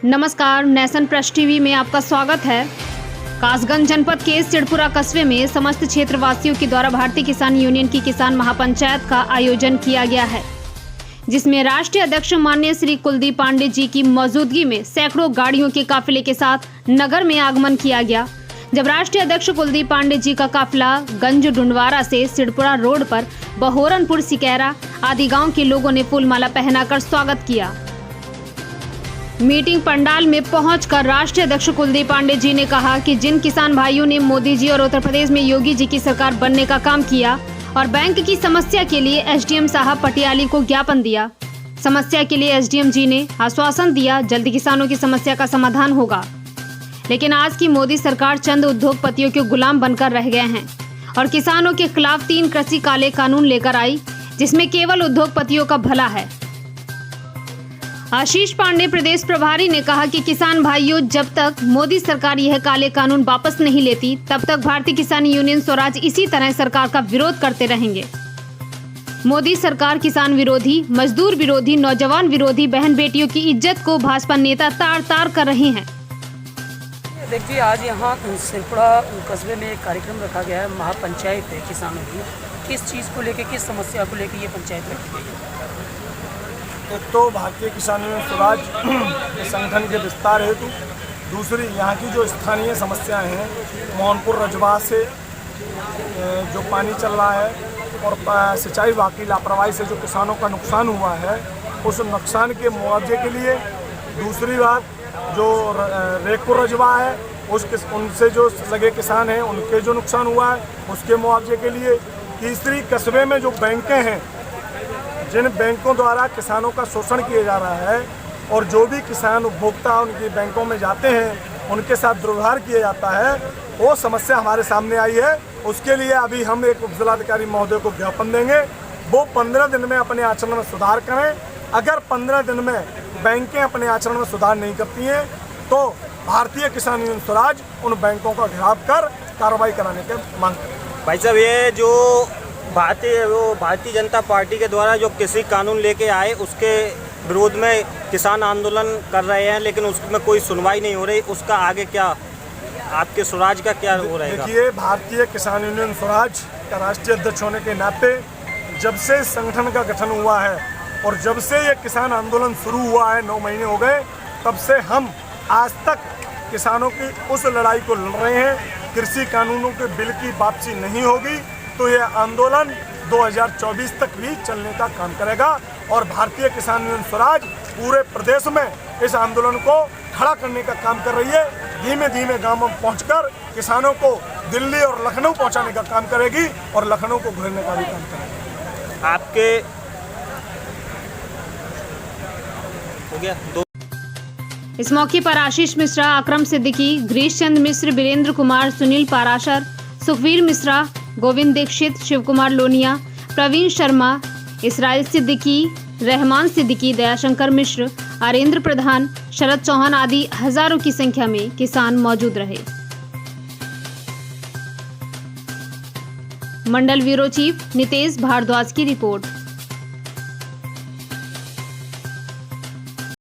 नमस्कार, nation press TV में आपका स्वागत है। कासगंज जनपद के सिड़पुरा कस्बे में समस्त क्षेत्रवासियों के द्वारा भारतीय किसान यूनियन की किसान महापंचायत का आयोजन किया गया है, जिसमें राष्ट्रीय अध्यक्ष माननीय श्री कुलदीप पांडे जी की मौजूदगी में सैकड़ों गाड़ियों के काफिले के साथ नगर में आगमन किया गया। जब राष्ट्रीय अध्यक्ष कुलदीप पांडे जी का काफिला गंज डुंडवारा से सिड़पुरा रोड पर बहोरनपुर सिकैरा आदि गांव के लोगों ने फूलमाला पहनाकर स्वागत किया। मीटिंग पंडाल में पहुंचकर राष्ट्रीय अध्यक्ष कुलदीप पांडे जी ने कहा कि जिन किसान भाइयों ने मोदी जी और उत्तर प्रदेश में योगी जी की सरकार बनने का काम किया और बैंक की समस्या के लिए एसडीएम साहब पटियाली को ज्ञापन दिया, समस्या के लिए एसडीएम जी ने आश्वासन दिया जल्द किसानों की समस्या का समाधान होगा। लेकिन आज की मोदी सरकार चंद उद्योगपतियों के गुलाम बनकर रह गए हैं और किसानों के खिलाफ 3 कृषि काले कानून लेकर आई, जिसमें केवल उद्योगपतियों का भला है। आशीष पांडे प्रदेश प्रभारी ने कहा कि किसान भाइयों, जब तक मोदी सरकार यह काले कानून वापस नहीं लेती तब तक भारतीय किसान यूनियन स्वराज इसी तरह सरकार का विरोध करते रहेंगे। मोदी सरकार किसान विरोधी, मजदूर विरोधी, नौजवान विरोधी, बहन बेटियों की इज्जत को भाजपा नेता तार तार कर रहे हैं। देखिए, आज यहाँ सिड़पुरा कस्बे में एक कार्यक्रम रखा गया है, महापंचायत है किसानों की। किस चीज़ को लेकर, किस समस्या को लेकर ये पंचायत रखी गई है? एक तो भारतीय किसान यूनियन स्वराज संगठन के विस्तार हेतु, दूसरी यहाँ की जो स्थानीय समस्याएं हैं, मोहनपुर रजवा से जो पानी चल रहा है और सिंचाई विभाग की लापरवाही से जो किसानों का नुकसान हुआ है, उस नुकसान के मुआवजे के लिए। दूसरी बात, जो रेखपुर रजवा है उनसे जो लगे किसान हैं उनके जो नुकसान हुआ है उसके मुआवजे के लिए। तीसरी, कस्बे में जो बैंकें हैं, जिन बैंकों द्वारा किसानों का शोषण किया जा रहा है और जो भी किसान उपभोक्ता उनकी बैंकों में जाते हैं उनके साथ दुर्व्यवहार किया जाता है, वो समस्या हमारे सामने आई है। उसके लिए अभी हम एक उपजिलाधिकारी महोदय को ज्ञापन देंगे, वो 15 दिन में अपने आचरण में सुधार करें। अगर 15 दिन में बैंकें अपने आचरण में सुधार नहीं करती हैं तो भारतीय किसान यूनियन स्वराज उन बैंकों का घेराव कर कार्रवाई कराने की मांग करें। भाई साहब, ये जो भारतीय जनता पार्टी के द्वारा जो कृषि कानून लेके आए उसके विरोध में किसान आंदोलन कर रहे हैं, लेकिन उसमें कोई सुनवाई नहीं हो रही, उसका आगे क्या आपके स्वराज का क्या हो रहेगा? देखिए, भारतीय किसान यूनियन स्वराज का राष्ट्रीय अध्यक्ष होने के नाते जब से संगठन का गठन हुआ है और जब से ये किसान आंदोलन शुरू हुआ है, 9 महीने हो गए, तब से हम आज तक किसानों की उस लड़ाई को लड़ रहे हैं। कृषि कानूनों के बिल की वापसी नहीं होगी तो ये आंदोलन 2024 तक भी चलने का काम करेगा और भारतीय किसान यूनियन स्वराज पूरे प्रदेश में इस आंदोलन को खड़ा करने का काम कर रही है। धीमे धीमे गांवों में पहुंचकर किसानों को दिल्ली और लखनऊ पहुंचाने का काम करेगी और लखनऊ को घेरने का भी काम करेगी। आपके हो गया दो। इस मौके पर आशीष मिश्रा, अकरम सिद्दीकी, ग्रीश चंद मिश्र, वीरेंद्र कुमार, सुनील पाराशर, सुखवीर मिश्रा, गोविंद दीक्षित, शिव कुमार लोनिया, प्रवीण शर्मा, इसराइल सिद्दीकी, रहमान सिद्दीकी, दयाशंकर मिश्र, आरेंद्र प्रधान, शरद चौहान आदि हजारों की संख्या में किसान मौजूद रहे। मंडल ब्यूरो चीफ नितेश भारद्वाज की रिपोर्ट।